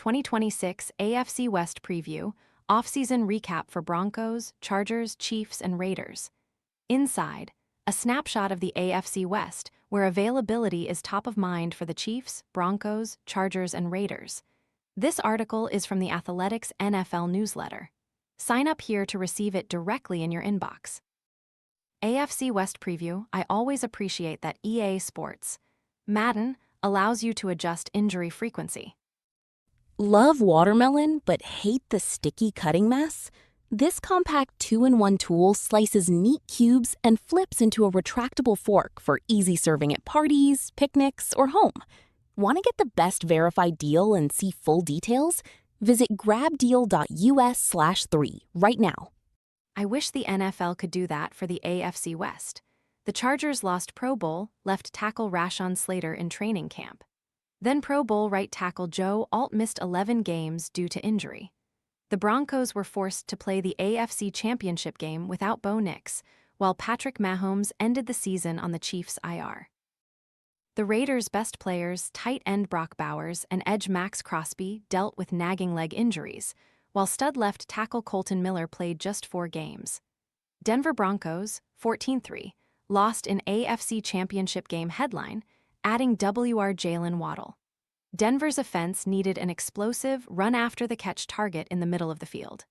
2026 AFC West Preview, offseason recap for Broncos, Chargers, Chiefs, and Raiders. Inside, a snapshot of the AFC West, where availability is top of mind for the Chiefs, Broncos, Chargers, and Raiders. This article is from the Athletic's NFL newsletter. Sign up here to receive it directly in your inbox. AFC West Preview. I always appreciate that EA Sports Madden allows you to adjust injury frequency. Love watermelon but hate the sticky cutting mess? This compact 2-in-1 tool slices neat cubes and flips into a retractable fork for easy serving at parties, picnics, or home. Want to get the best verified deal and see full details? Visit grabdeal.us/3 right now. I wish the NFL could do that for the AFC West. The Chargers lost Pro Bowl left tackle Rashawn Slater in training camp. Then Pro Bowl right tackle Joe Alt missed 11 games due to injury. The Broncos were forced to play the AFC Championship game without Bo Nix, while Patrick Mahomes ended the season on the Chiefs' IR. The Raiders' best players, tight end Brock Bowers and edge Max Crosby, dealt with nagging leg injuries, while stud left tackle Colton Miller played just 4 games. Denver Broncos, 14-3, lost in AFC Championship game headline, adding WR Jalen Waddle. Denver's offense needed an explosive, run-after-the-catch target in the middle of the field.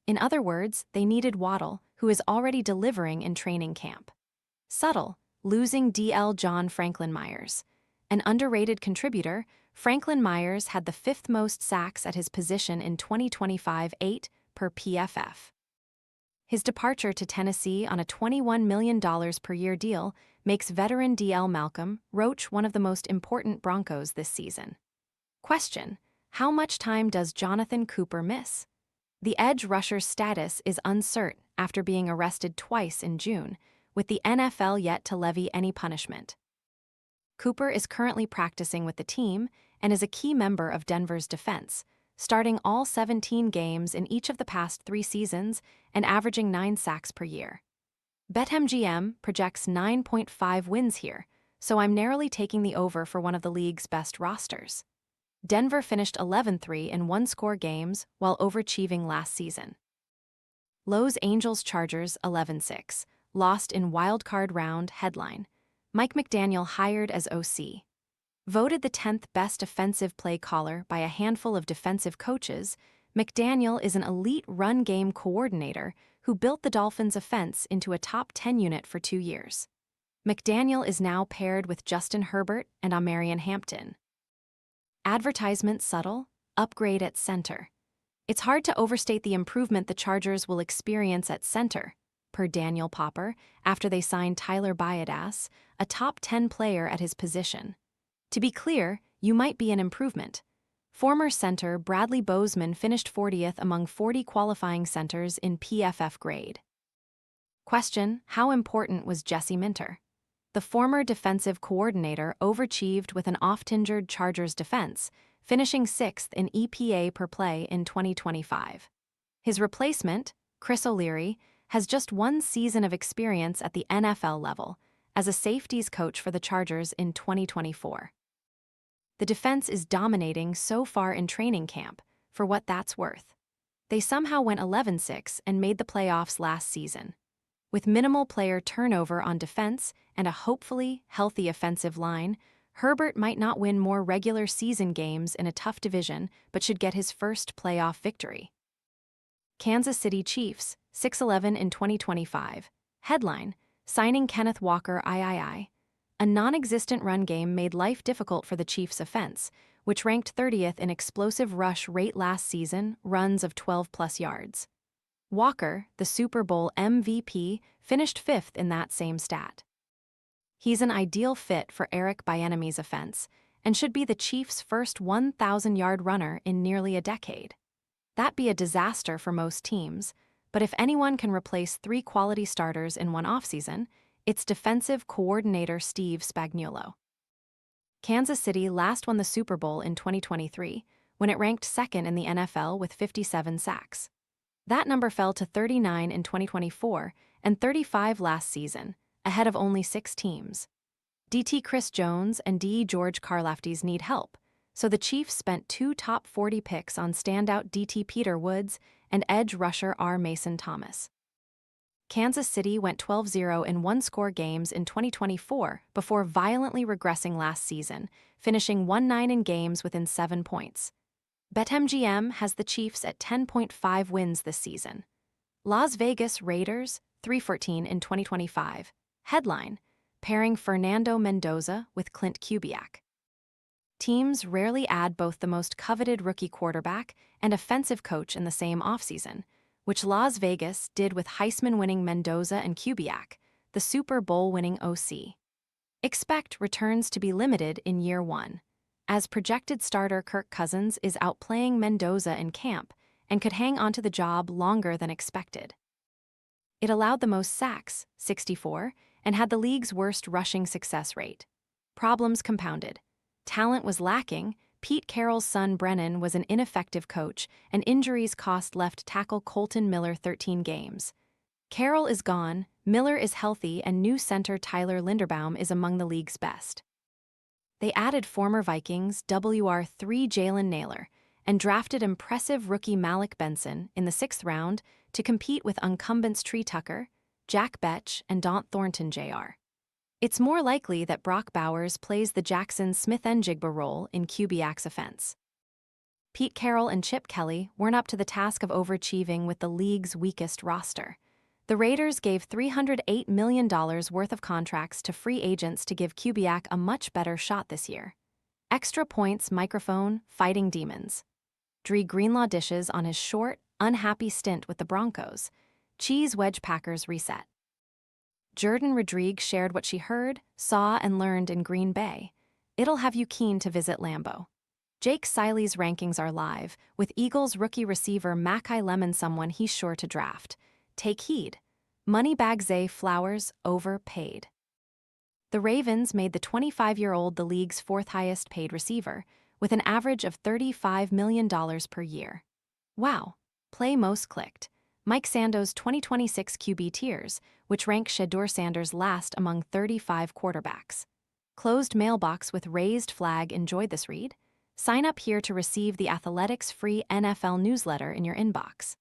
In other words, they needed Waddle, who is already delivering in training camp. Subtle, losing DL John Franklin Myers. An underrated contributor, Franklin Myers had the 5th most sacks at his position in 2025, 8 per PFF. His departure to Tennessee on a $21 million per year deal makes veteran DL Malcolm Roach one of the most important Broncos this season. Question: how much time does Jonathan Cooper miss? The edge rusher's status is uncertain after being arrested twice in June, with the NFL yet to levy any punishment. Cooper is currently practicing with the team and is a key member of Denver's defense, starting all 17 games in each of the past 3 seasons and averaging 9 sacks per year. BetMGM projects 9.5 wins here, so I'm narrowly taking the over for one of the league's best rosters. Denver finished 11-3 in one-score games while overachieving last season. Los Angeles Chargers 11-6, lost in wildcard round headline. Mike McDaniel hired as OC. Voted the 10th best offensive play caller by a handful of defensive coaches, McDaniel is an elite run-game coordinator who built the Dolphins' offense into a top 10 unit for 2 years. McDaniel is now paired with Justin Herbert and Amarian Hampton. Advertisement subtle, upgrade at center. It's hard to overstate the improvement the Chargers will experience at center, per Daniel Popper, after they signed Tyler Baiadas, a top 10 player at his position. To be clear, you might be an improvement. Former center Bradley Bozeman finished 40th among 40 qualifying centers in PFF grade. Question: how important was Jesse Minter? The former defensive coordinator overachieved with an oft-injured Chargers defense, finishing 6th in EPA per play in 2025. His replacement, Chris O'Leary, has just 1 season of experience at the NFL level as a safeties coach for the Chargers in 2024. The defense is dominating so far in training camp, for what that's worth. They somehow went 11-6 and made the playoffs last season. With minimal player turnover on defense and a hopefully healthy offensive line, Herbert might not win more regular season games in a tough division but should get his first playoff victory. Kansas City Chiefs, 6-11 in 2025. Headline: signing Kenneth Walker III. A non-existent run game made life difficult for the Chiefs' offense, which ranked 30th in explosive rush rate last season, runs of 12-plus yards. Walker, the Super Bowl MVP, finished 5th in that same stat. He's an ideal fit for Eric Bieniemy's offense and should be the Chiefs' first 1,000-yard runner in nearly a decade. That'd be a disaster for most teams, but if anyone can replace 3 quality starters in one offseason, it's defensive coordinator Steve Spagnuolo. Kansas City last won the Super Bowl in 2023, when it ranked 2nd in the NFL with 57 sacks. That number fell to 39 in 2024 and 35 last season, ahead of only 6 teams. DT Chris Jones and D. George Karlaftis need help, so the Chiefs spent 2 top 40 picks on standout DT Peter Woods and edge rusher R. Mason Thomas. Kansas City went 12-0 in one-score games in 2024 before violently regressing last season, finishing 1-9 in games within 7 points. BetMGM has the Chiefs at 10.5 wins this season. Las Vegas Raiders, 3-14 in 2025. Headline: pairing Fernando Mendoza with Clint Kubiak. Teams rarely add both the most coveted rookie quarterback and offensive coach in the same offseason, which Las Vegas did with Heisman-winning Mendoza and Kubiak, the Super Bowl-winning OC. Expect returns to be limited in year one, as projected starter Kirk Cousins is outplaying Mendoza in camp and could hang onto the job longer than expected. It allowed the most sacks, 64, and had the league's worst rushing success rate. Problems compounded. Talent was lacking, Pete Carroll's son Brennan was an ineffective coach, and injuries cost left tackle Colton Miller 13 games. Carroll is gone, Miller is healthy, and new center Tyler Linderbaum is among the league's best. They added former Vikings WR3 Jalen Nailor and drafted impressive rookie Malik Benson in the 6th round to compete with incumbents Tree Tucker, Jack Betch, and Daunt Thornton Jr. It's more likely that Brock Bowers plays the Jackson Smith-Njigba role in Kubiak's offense. Pete Carroll and Chip Kelly weren't up to the task of overachieving with the league's weakest roster. The Raiders gave $308 million worth of contracts to free agents to give Kubiak a much better shot this year. Extra points microphone, fighting demons. Dre Greenlaw dishes on his short, unhappy stint with the Broncos. Cheese wedge Packers reset. Jordan Rodriguez shared what she heard, saw, and learned in Green Bay. It'll have you keen to visit Lambeau. Jake Siley's rankings are live, with Eagles rookie receiver Mackay Lemon someone he's sure to draft. Take heed. Moneybag Zay Flowers overpaid. The Ravens made the 25-year-old the league's 4th highest paid receiver, with an average of $35 million per year. Wow. Play most clicked. Mike Sando's 2026 QB tiers, which rank Shedeur Sanders last among 35 quarterbacks. Closed mailbox with raised flag. Enjoyed this read? Sign up here to receive the Athletics free NFL newsletter in your inbox.